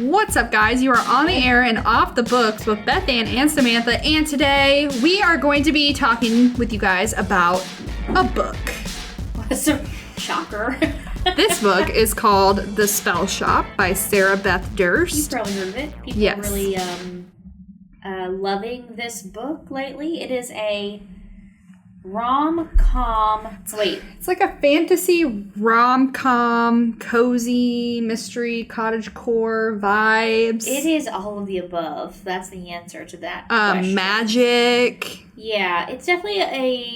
What's up, guys? You are on the air and off the books with Bethann and Samantha, and today we are going to be talking with you guys about a book. That's a shocker. This book is called The Spellshop by Sarah Beth Durst. You've probably heard of it. People are really loving this book lately. It is a rom-com. It's like a fantasy rom-com, cozy, mystery, cottagecore vibes. It is all of the above. That's the answer to that question. Magic. Yeah, it's definitely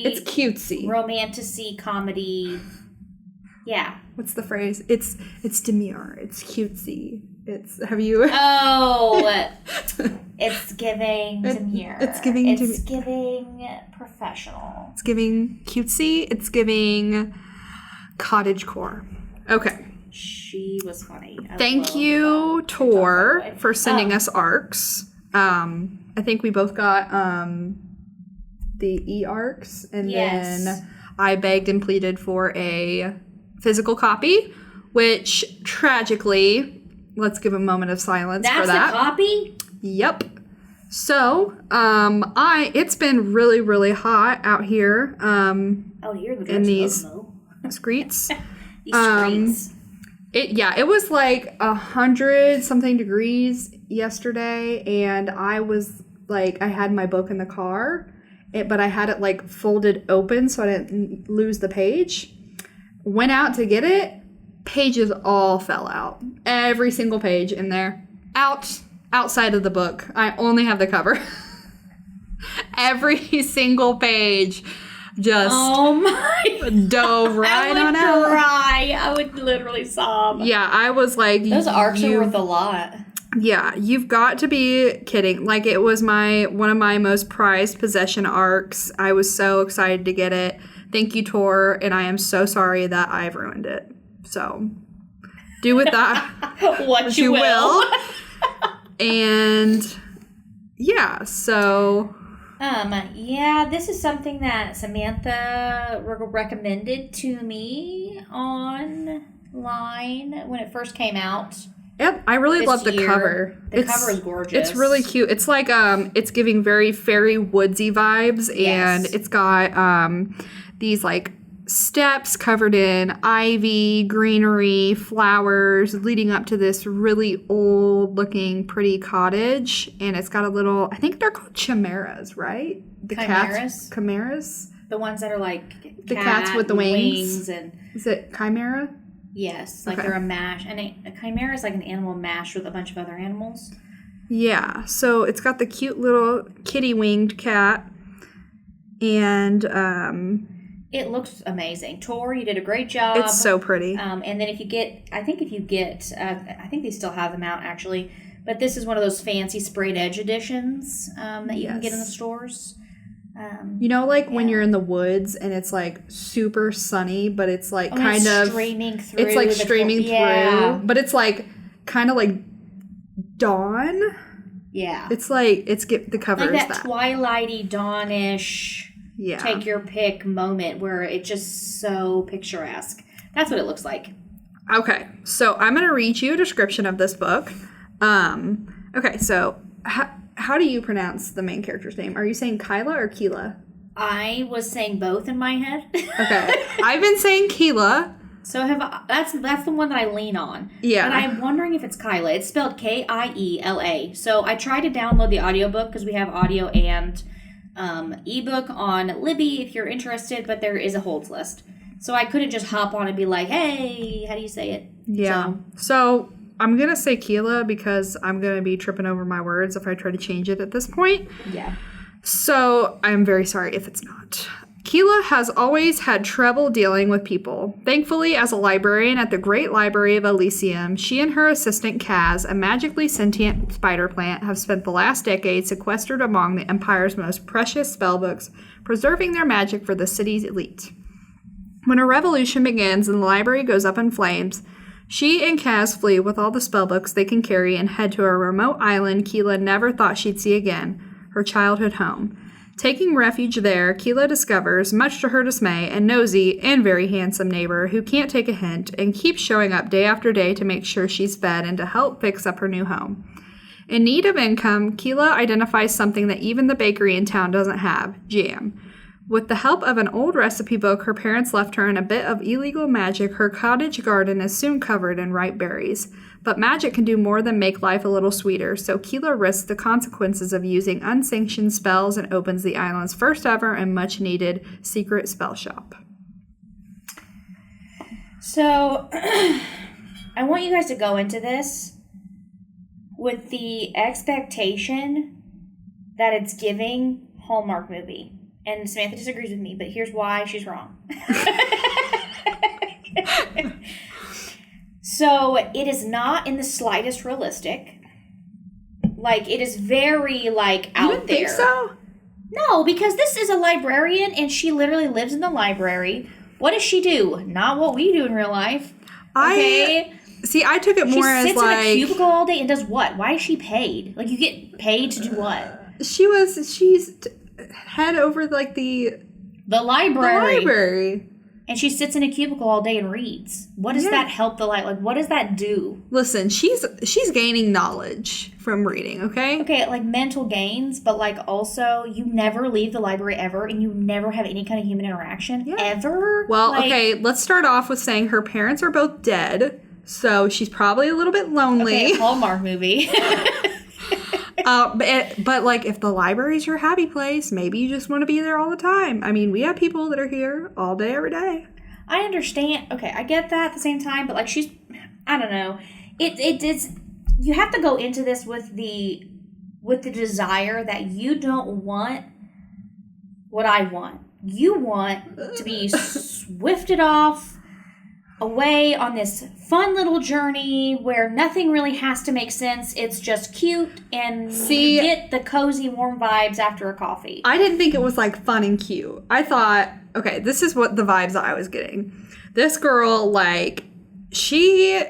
It's cutesy. Romantasy comedy. Yeah. What's the phrase? It's demure. It's cutesy. Have you? Oh, it's giving demure. It's giving professional. It's giving cutesy. It's giving cottagecore. Okay. She was funny. Thank you, Tor, for sending us ARCs. I think we both got the e-ARCs, and then I begged and pleaded for a physical copy, which tragically, let's give a moment of silence for that. That's a copy? Yep. So, it's been really, really hot out here. You're the in these streets. These streets. It was like 100-something degrees yesterday, and I was like, I had my book in the car, but I had it like folded open so I didn't lose the page. Went out to get it. Pages all fell out. Every single page in there. Outside of the book. I only have the cover. Every single page just dove right on out. I would literally sob. Yeah, I was like... Those ARCs are worth a lot. Yeah, you've got to be kidding. Like, it was one of my most prized possession ARCs. I was so excited to get it. Thank you, Tor, and I am so sorry that I've ruined it. So, do with that what you will. And, yeah, so... this is something that Samantha recommended to me online when it first came out. Yep, I really love the cover. The cover is gorgeous. It's really cute. It's like, it's giving very fairy woodsy vibes, and it's got, these, like, steps covered in ivy, greenery, flowers, leading up to this really old-looking, pretty cottage. And it's got a little, I think they're called chimeras, right? Chimeras? Chimeras? The ones that are like the cats with the wings. And is it chimera? Yes, like they're a mash. And a chimera is like an animal mashed with a bunch of other animals. Yeah, so it's got the cute little kitty-winged cat. And, it looks amazing. Tor, you did a great job. It's so pretty. And then if you get, I think they still have them out actually, but this is one of those fancy sprayed edge editions that you can get in the stores. When you're in the woods and it's like super sunny, but it's like streaming through. It's like streaming through, but it's like kind of like dawn. Yeah. It's like the cover like is that twilighty dawnish. Yeah. Take your pick moment where it's just so picturesque. That's what it looks like. Okay, so I'm going to read you a description of this book. Okay, so how do you pronounce the main character's name? Are you saying Kyla or Keela? I was saying both in my head. Okay, I've been saying Keela. So that's the one that I lean on. Yeah. And I'm wondering if it's Kyla. It's spelled Kiela. So I tried to download the audiobook because we have audio and ebook on Libby if you're interested, but there is a holds list. So I couldn't just hop on and be like, hey, how do you say it? Yeah. So I'm going to say Keela because I'm going to be tripping over my words if I try to change it at this point. Yeah. So I'm very sorry if it's not. Keela has always had trouble dealing with people. Thankfully, as a librarian at the Great Library of Elysium, she and her assistant Kaz, a magically sentient spider plant, have spent the last decade sequestered among the Empire's most precious spellbooks, preserving their magic for the city's elite. When a revolution begins and the library goes up in flames, she and Kaz flee with all the spellbooks they can carry and head to a remote island Keela never thought she'd see again, her childhood home. Taking refuge there, Keela discovers, much to her dismay, a nosy and very handsome neighbor who can't take a hint and keeps showing up day after day to make sure she's fed and to help fix up her new home. In need of income, Keela identifies something that even the bakery in town doesn't have, jam. With the help of an old recipe book her parents left her and a bit of illegal magic, her cottage garden is soon covered in ripe berries. But magic can do more than make life a little sweeter, so Keela risks the consequences of using unsanctioned spells and opens the island's first ever and much needed secret spell shop. So, I want you guys to go into this with the expectation that it's giving Hallmark movie. And Samantha disagrees with me, but here's why she's wrong. So, it is not in the slightest realistic. Like, it is very, like, out there. You don't think so? No, because this is a librarian, and she literally lives in the library. What does she do? Not what we do in real life. Okay? I took it more as, like... She sits in a cubicle all day and does what? Why is she paid? Like, you get paid to do what? She's head over, like, the library. And she sits in a cubicle all day and reads. What does that help the light? Like, what does that do? Listen, she's gaining knowledge from reading, okay? Okay, like mental gains, but like also you never leave the library ever and you never have any kind of human interaction ever. Well, okay, let's start off with saying her parents are both dead, so she's probably a little bit lonely. Okay, Hallmark movie. But like, if the library's your happy place, maybe you just want to be there all the time. I mean, we have people that are here all day, every day. I understand. Okay, I get that at the same time, but like I don't know. It is. You have to go into this with the desire that you don't want what I want. You want to be swifted off away on this fun little journey where nothing really has to make sense. It's just cute and you get the cozy, warm vibes after a coffee. I didn't think it was like fun and cute. I thought, okay, this is what the vibes I was getting. This girl, like, she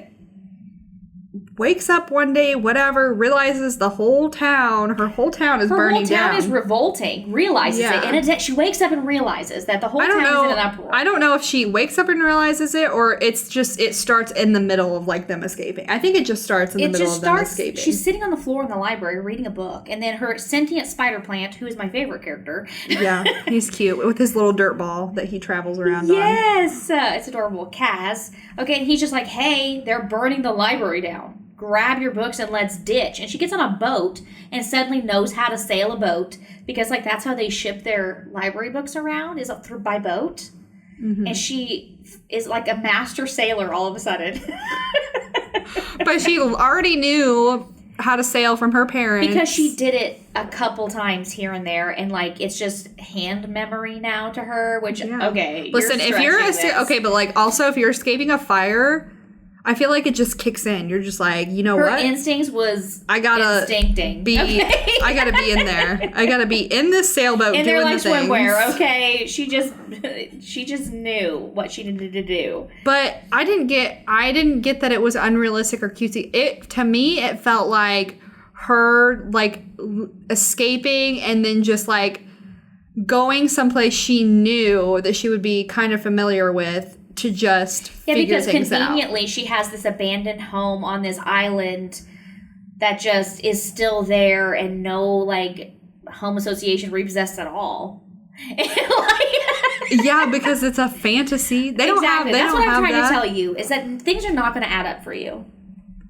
wakes up one day, whatever, realizes her whole town is burning down. Her whole town is revolting, realizes it. And she wakes up and realizes that the whole town is in an uproar. I don't know if she wakes up and realizes it or it starts in the middle of, like, them escaping. I think it just starts in the middle of them escaping. She's sitting on the floor in the library reading a book, and then her sentient spider plant, who is my favorite character. Yeah, he's cute, with his little dirt ball that he travels around on. Yes! It's adorable. Kaz. Okay, and he's just like, hey, they're burning the library down. Grab your books and let's ditch. And she gets on a boat and suddenly knows how to sail a boat because, like, that's how they ship their library books around, is by boat. Mm-hmm. And she is like a master sailor all of a sudden. But she already knew how to sail from her parents. Because she did it a couple times here and there, and, like, it's just hand memory now to her, which, okay. Listen, okay, but, like, also if you're escaping a fire, I feel like it just kicks in. You're just like, you know what? Her instincts was instincting. I gotta be in there. I gotta be in this sailboat and doing they're like the things. Swimwear, okay? She just knew what she needed to do. But I didn't get that it was unrealistic or cutesy. To me, it felt like her, like, escaping and then just, like, going someplace she knew that she would be kind of familiar with to just figure things out. Because conveniently she has this abandoned home on this island that just is still there and no, like, home association repossessed at all. Yeah, because it's a fantasy. That's what I'm trying to tell you, is that things are not going to add up for you.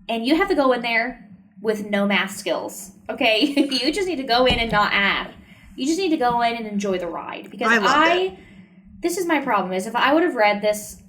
And you have to go in there with no math skills, okay? You just need to go in and not add. You just need to go in and enjoy the ride. Because this is my problem, is if I would have read this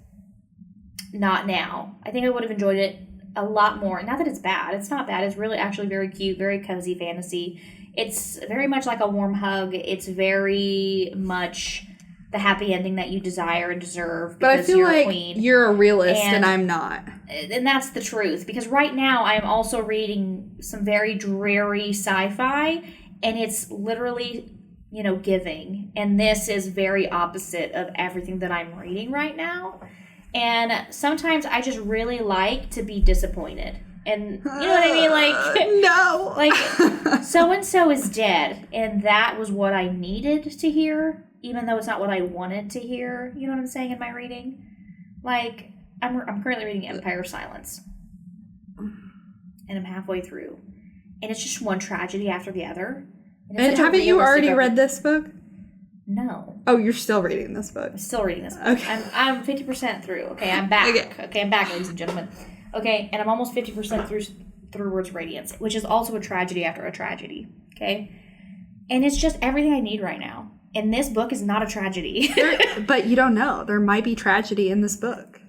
not now, I think I would have enjoyed it a lot more. Not that it's bad. It's not bad. It's really actually very cute, very cozy fantasy. It's very much like a warm hug. It's very much the happy ending that you desire and deserve. But I feel like you're a realist and I'm not. And that's the truth. Because right now I am also reading some very dreary sci-fi, and it's literally, you know, giving. And this is very opposite of everything that I'm reading right now. And sometimes I just really like to be disappointed. And you know what I mean? Like, no. Like, so-and-so is dead. And that was what I needed to hear, even though it's not what I wanted to hear. You know what I'm saying in my reading? Like, I'm currently reading Empire of Silence. And I'm halfway through. And it's just one tragedy after the other. And haven't you already read this book? No. Oh, you're still reading this book. I'm still reading this book. Okay. I'm 50% through. Okay, I'm back. Okay, I'm back, ladies and gentlemen. Okay, and I'm almost 50% through Words of Radiance, which is also a tragedy after a tragedy. Okay? And it's just everything I need right now. And this book is not a tragedy. But you don't know. There might be tragedy in this book.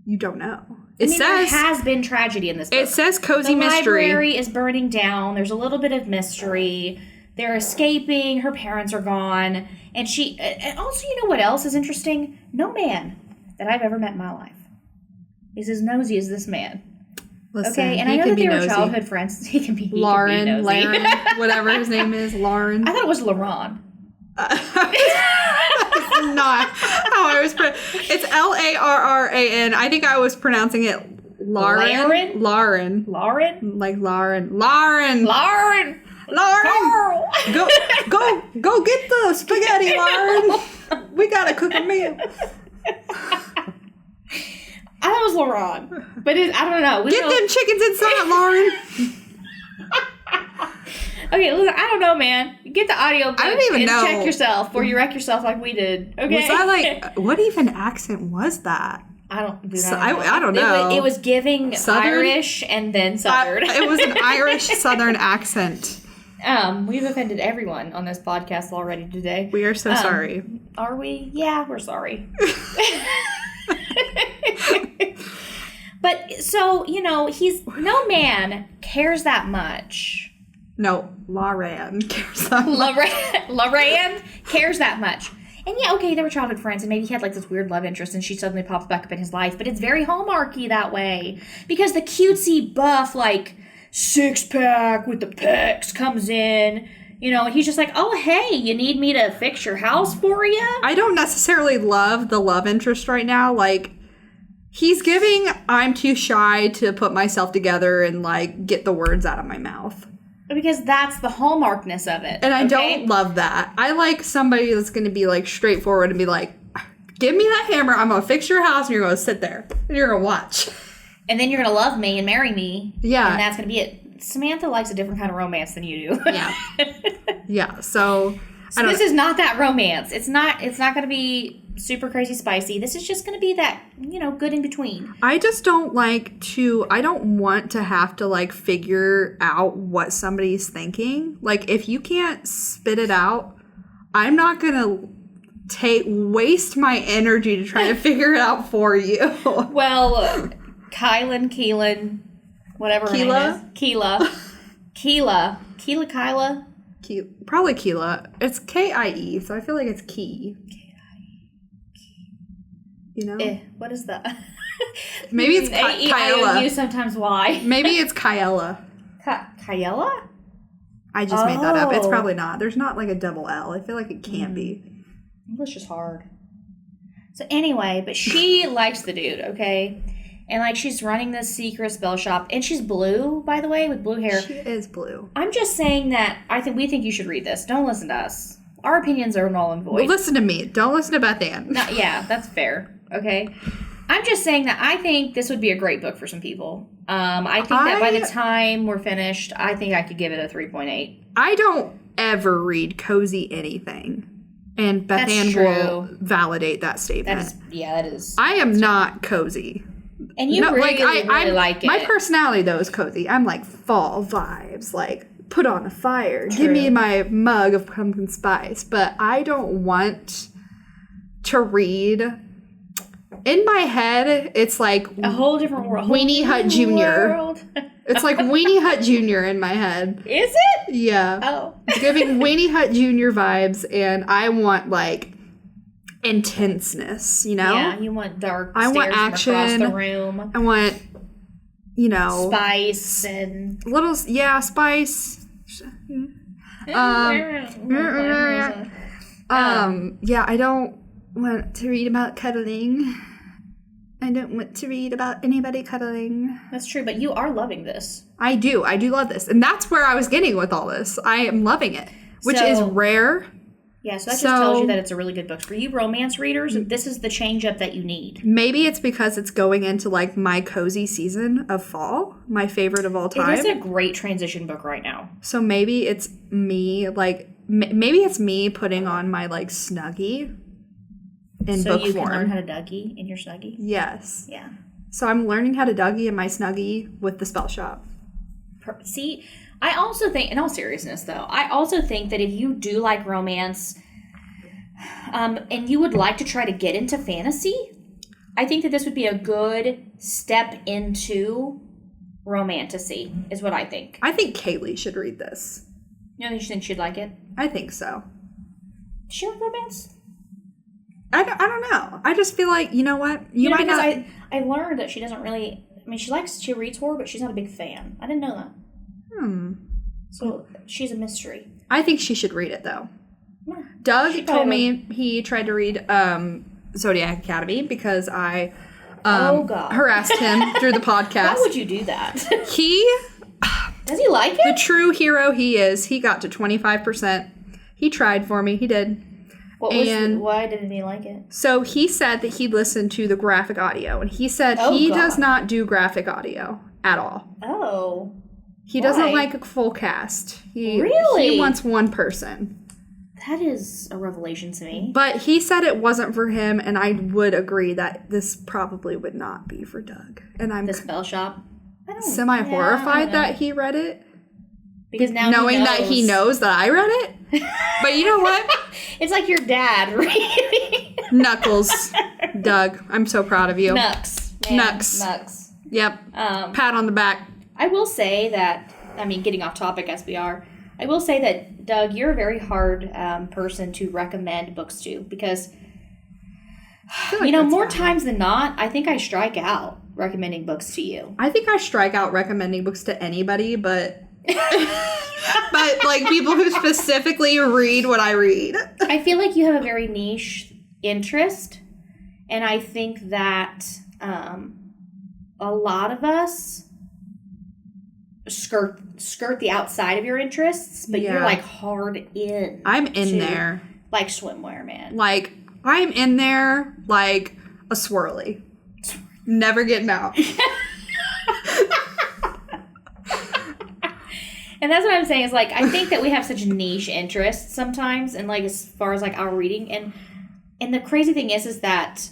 You don't know. There has been tragedy in this book. It says cozy mystery. The library is burning down. There's a little bit of mystery. They're escaping. Her parents are gone. And also, you know what else is interesting? No man that I've ever met in my life is as nosy as this man. Listen, okay, and I know that they were childhood friends. He can be Lauren, nosy. whatever his name is, Lauren. I thought it was Laron. Not how I was. It's Larran. I think I was pronouncing it Lauren. Lauren. Like Lauren. Lauren. Go get the spaghetti, Lauren. We gotta cook a meal. I thought it was Laron, but I don't know. Get them chickens inside, Lauren. Okay, look, I don't know, man. Get the audio book. I don't even know. Check yourself before you wreck yourself like we did. Okay. Was that like what even accent was that? I don't know. It was giving Southern? Irish and then Southern. It was an Irish Southern accent. We've offended everyone on this podcast already today. We are so sorry. Are we? Yeah, we're sorry. But so, no man cares that much. No, Lauren cares that much. Lauren cares that much. And yeah, okay, they were childhood friends, and maybe he had like this weird love interest, and she suddenly pops back up in his life. But it's very Hallmarky that way. Because the cutesy buff, like, six-pack with the pecs comes in, and he's just like, oh, hey, you need me to fix your house for you? I don't necessarily love the love interest right now. Like, he's giving, I'm too shy to put myself together and, like, get the words out of my mouth. Because that's the hallmarkness of it. And I don't love that. I like somebody that's going to be, like, straightforward and be like, give me that hammer, I'm going to fix your house, and you're going to sit there. And you're going to watch. And then you're going to love me and marry me. Yeah. And that's going to be it. Samantha likes a different kind of romance than you do. Yeah. Yeah, so this is not that romance. It's not going to be super crazy spicy. This is just going to be that, good in between. I just don't I don't want to have to, like, figure out what somebody's thinking. Like, if you can't spit it out, I'm not going to waste my energy to try to figure it out for you. Well, Keelan, whatever her name is. Keela. Probably Keela. It's K-I-E, so I feel like it's Key. What is that? Maybe it's Kyella. You sometimes Y. Maybe it's Kyella. Kyella? I just made that up. It's probably not. There's not like a double L. I feel like it can't be. English is hard. So anyway, but she likes the dude, okay? And, like, she's running this secret spell shop. And she's blue, by the way, with blue hair. She is blue. I'm just saying that we think you should read this. Don't listen to us. Our opinions are null and void. Well, listen to me. Don't listen to Bethann. Yeah, that's fair. Okay? I'm just saying that I think this would be a great book for some people. I think that by the time we're finished, I think I could give it a 3.8. I don't ever read cozy anything. And Bethann will validate that statement. That is. I am not cozy. And you really like it. My personality, though, is cozy. I'm like fall vibes, like put on a fire. True. Give me my mug of pumpkin spice. But I don't want to read. In my head, it's like a whole different world. Weenie Hut Jr. It's like Weenie Hut Jr. in my head. Is it? Yeah. Oh. It's giving Weenie Hut Jr. vibes, and I want, like, intenseness, Yeah, you want dark I want stares action. From across the room. I want, spice and... spice. Yeah, I don't want to read about cuddling. I don't want to read about anybody cuddling. That's true, but you are loving this. I do love this. And that's where I was getting with all this. I am loving it, which is rare. Yeah, so that just tells you that it's a really good book. For you romance readers, this is the change-up that you need. Maybe it's because it's going into, like, my cozy season of fall, my favorite of all time. It is a great transition book right now. So maybe it's me, like, maybe it's me putting on my, like, Snuggie in book form. So you can learn how to Dougie in your Snuggie? Yes. Yeah. So I'm learning how to Dougie in my Snuggie with the Spellshop. See, I also think, in all seriousness though, I also think that if you do like romance, and you would like to try to get into fantasy, I think that this would be a good step into romantasy, is what I think. I think Kaylee should read this. You don't think she'd like it? I think so. Does she like romance? I don't know. I just feel like, you know what? You might not. I learned that she doesn't really, I mean, she reads horror, but she's not a big fan. I didn't know that. So she's a mystery. I think she should read it, though. Yeah, Doug told me he tried to read Zodiac Academy because I harassed him through the podcast. Why would you do that? Does he like it? The true hero he is. He got to 25%. He tried for me. He did. Why didn't he like it? So he said that he listened to the graphic audio, and he said does not do graphic audio at all. Oh. He doesn't like a full cast. Really? He wants one person. That is a revelation to me. But he said it wasn't for him, and I would agree that this probably would not be for Doug. And I'm the Spellshop. Semi-horrified that he read it. Because now knowing that he knows that I read it. But you know what? It's like your dad reading. Knuckles. Doug, I'm so proud of you. Nux. Yep. Pat on the back. I will say that, I mean, getting off topic as we are, I will say that, Doug, you're a very hard person to recommend books to because, like, more times than not, I think I strike out recommending books to you. I think I strike out recommending books to anybody, but but like people who specifically read what I read. I feel like you have a very niche interest, and I think that a lot of us skirt the outside of your interests, but you're like hard in. I'm in there. Like swimwear, man. Like I'm in there like a swirly. Never getting out. And that's what I'm saying is like I think that we have such niche interests sometimes, and like as far as like our reading, and the crazy thing is that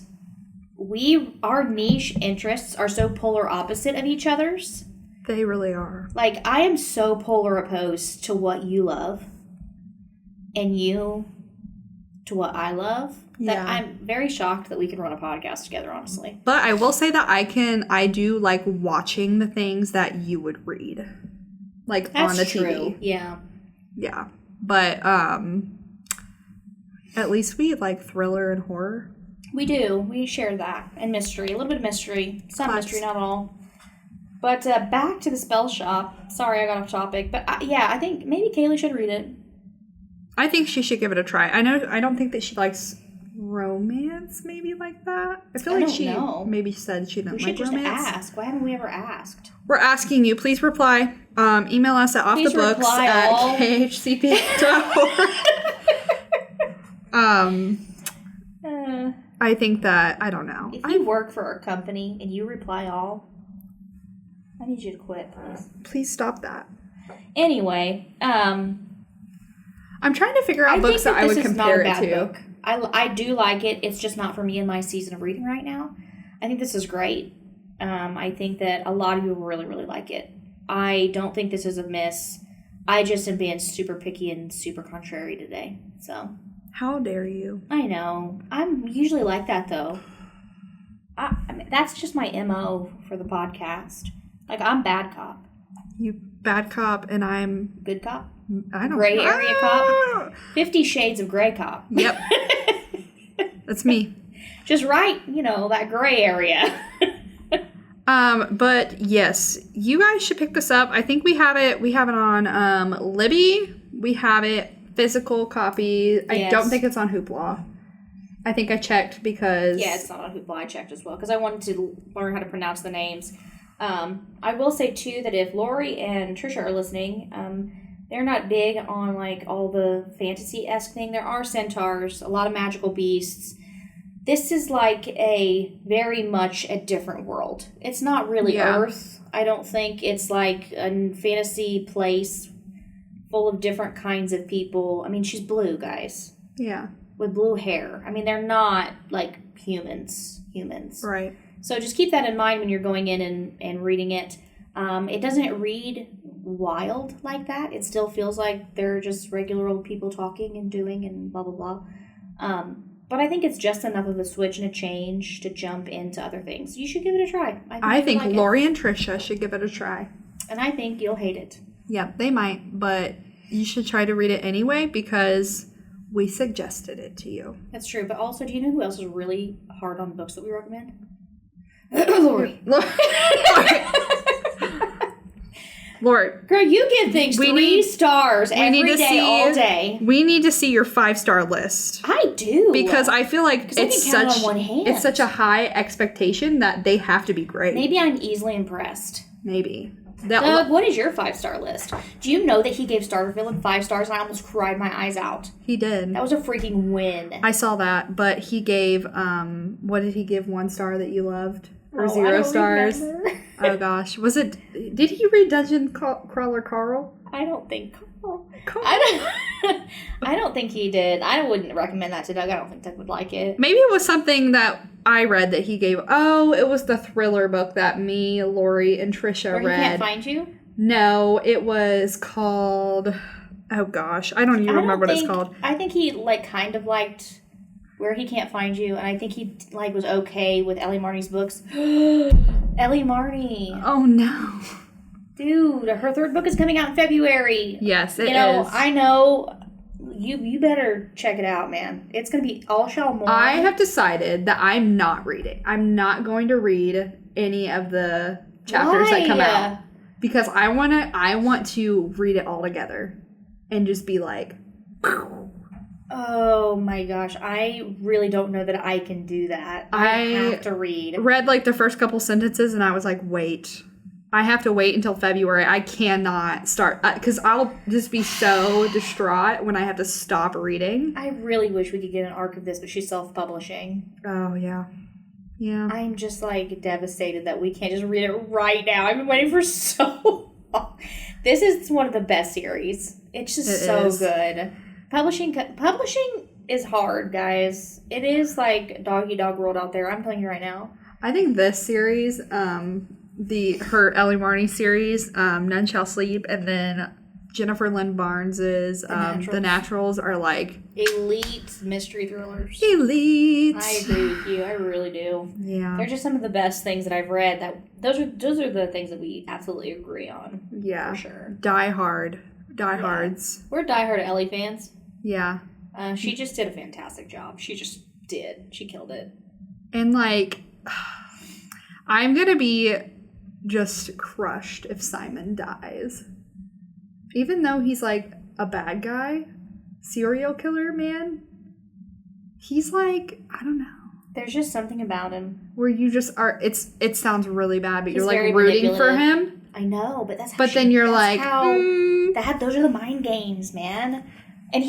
our niche interests are so polar opposite of each other's. They really are. Like, I am so polar opposed to what you love and you to what I love that I'm very shocked that we can run a podcast together, honestly. But I will say that I do like watching the things that you would read. Like That's on the true. TV. Yeah. Yeah. But at least we like thriller and horror. We do. We share that. And mystery. A little bit of mystery. Some mystery, not all. But back to the Spellshop. Sorry, I got off topic. But I think maybe Kaylee should read it. I think she should give it a try. I don't think that she likes romance, maybe like that. I feel like she maybe said she didn't like romance. We should just ask. Why haven't we ever asked? We're asking you. Please reply. Email us at offthebooks@khcp.org. I think that, I don't know. If you work for a company and you reply all, I need you to quit, please. Please stop that. Anyway, I'm trying to figure out books that I would compare it to. Book. I do like it. It's just not for me in my season of reading right now. I think this is great. I think that a lot of you will really, really like it. I don't think this is a miss. I just am being super picky and super contrary today. So. How dare you? I know. I'm usually like that, though. I mean, that's just my MO for the podcast. Like, I'm bad cop. You bad cop, and I'm... Good cop? I don't... Gray area cop? 50 Shades of Gray cop. Yep. That's me. Just right, that gray area. But yes, you guys should pick this up. I think we have it on Libby. We have it physical copy. I don't think it's on Hoopla. I think I checked because... Yeah, it's not on Hoopla. I checked as well because I wanted to learn how to pronounce the names. I will say, too, that if Lori and Trisha are listening, they're not big on, like, all the fantasy-esque thing. There are centaurs, a lot of magical beasts. This is, like, a very much a different world. It's not really Earth, I don't think. It's, like, a fantasy place full of different kinds of people. I mean, she's blue, guys. Yeah. With blue hair. I mean, they're not, like, humans. Right. So just keep that in mind when you're going in and reading it. It doesn't read wild like that. It still feels like they're just regular old people talking and doing and blah, blah, blah. But I think it's just enough of a switch and a change to jump into other things. You should give it a try. I think Lori and Trisha should give it a try. And I think you'll hate it. Yeah, they might, but you should try to read it anyway because we suggested it to you. That's true. But also, do you know who else is really hard on books that we recommend? Lori. Lori. Girl, you give things 3 stars every day, all day. We need to see your 5-star list. I do. Because I feel like it's such a high expectation that they have to be great. Maybe I'm easily impressed. Maybe. Doug, what is your 5-star list? Do you know that he gave Starter Villain 5 stars and I almost cried my eyes out? He did. That was a freaking win. I saw that, but he gave, what did he give 1 star that you loved? Or 0 stars? Remember. Oh gosh. Did he read Dungeon Crawler Carl? I don't think I don't think he did. I wouldn't recommend that to Doug. I don't think Doug would like it. Maybe it was something that I read that he gave. Oh, it was the thriller book that me, Lori, and Trisha read. Where He Can't Find You? No, it was called... Oh gosh, I don't even remember what it's called. I think he kind of liked Where He Can't Find You, and I think he was okay with Ellie Marnie's books. Ellie Marnie. Oh no. Dude, her 3rd book is coming out in February. Yes, it is. I know. You better check it out, man. It's going to be all shall more. I have decided that I'm not reading. I'm not going to read any of the chapters that come out. Because I want to read it all together. And just be like... Oh my gosh. I really don't know that I can do that. I have to read. Read like the first couple sentences and I was like, wait... I have to wait until February. I cannot start because I'll just be so distraught when I have to stop reading. I really wish we could get an arc of this, but she's self-publishing. Oh, yeah. Yeah. I'm just devastated that we can't just read it right now. I've been waiting for so long. This is one of the best series. It's just so good. Publishing is hard, guys. It is like dog-eat-dog world out there. I'm telling you right now. I think this series... her Ellie Marnie series, None Shall Sleep, and then Jennifer Lynn Barnes's The Naturals are like elite mystery thrillers. Elite. I agree with you. I really do. Yeah. They're just some of the best things that I've read. Those are the things that we absolutely agree on. Yeah. For sure. Diehards. We're diehard Ellie fans. Yeah. She just did a fantastic job. She just did. She killed it. And I'm gonna be just crushed if Simon dies. Even though he's like a bad guy, serial killer man, he's like, I don't know. There's just something about him. Where you just are, it sounds really bad, but he's you're like rooting for him. I know, but then you're like, those are the mind games, man. And I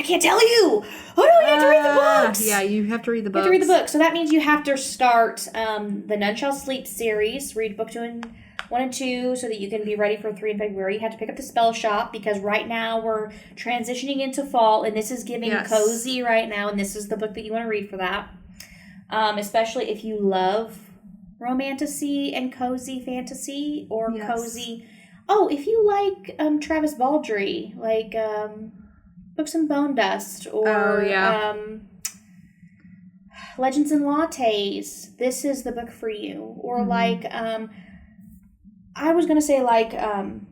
can't tell you. Oh no, you have to read the books. Yeah, you have to read the books. You have to read the book. So that means you have to start the None Shall Sleep series. Read book 1 and 2 so that you can be ready for 3 in February. You have to pick up the Spellshop because right now we're transitioning into fall and this is giving cozy right now, and this is the book that you want to read for that. Especially if you love romantasy and cozy fantasy or cozy. Oh, if you like Travis Baldree, like Books and Bone Dust, or Legends and Lattes, this is the book for you. Or I was gonna say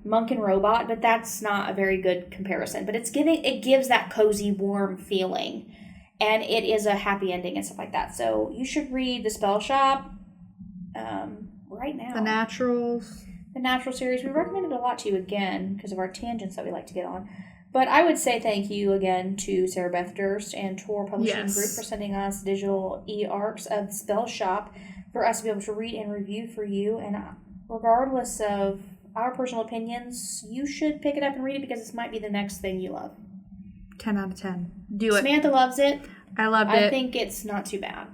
Monk and Robot, but that's not a very good comparison. But it gives that cozy, warm feeling, and it is a happy ending and stuff like that. So you should read the Spellshop right now. The Naturals. The Natural series. We recommend it a lot to you again because of our tangents that we like to get on. But I would say thank you again to Sarah Beth Durst and Tor Publishing Group for sending us digital e-arcs of Spellshop for us to be able to read and review for you. And regardless of our personal opinions, you should pick it up and read it because this might be the next thing you love. 10 out of 10. Do it. Samantha loves it. I loved it. I think it's not too bad.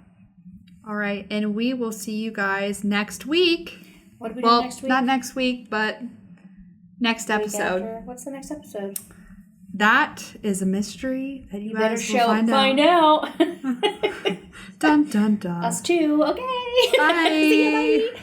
All right, and we will see you guys next week. What do we do next week? Not next week, but next episode. What's the next episode? That is a mystery that you guys will find out. Dun, dun, dun. Us too. Okay. Bye. See you, bye.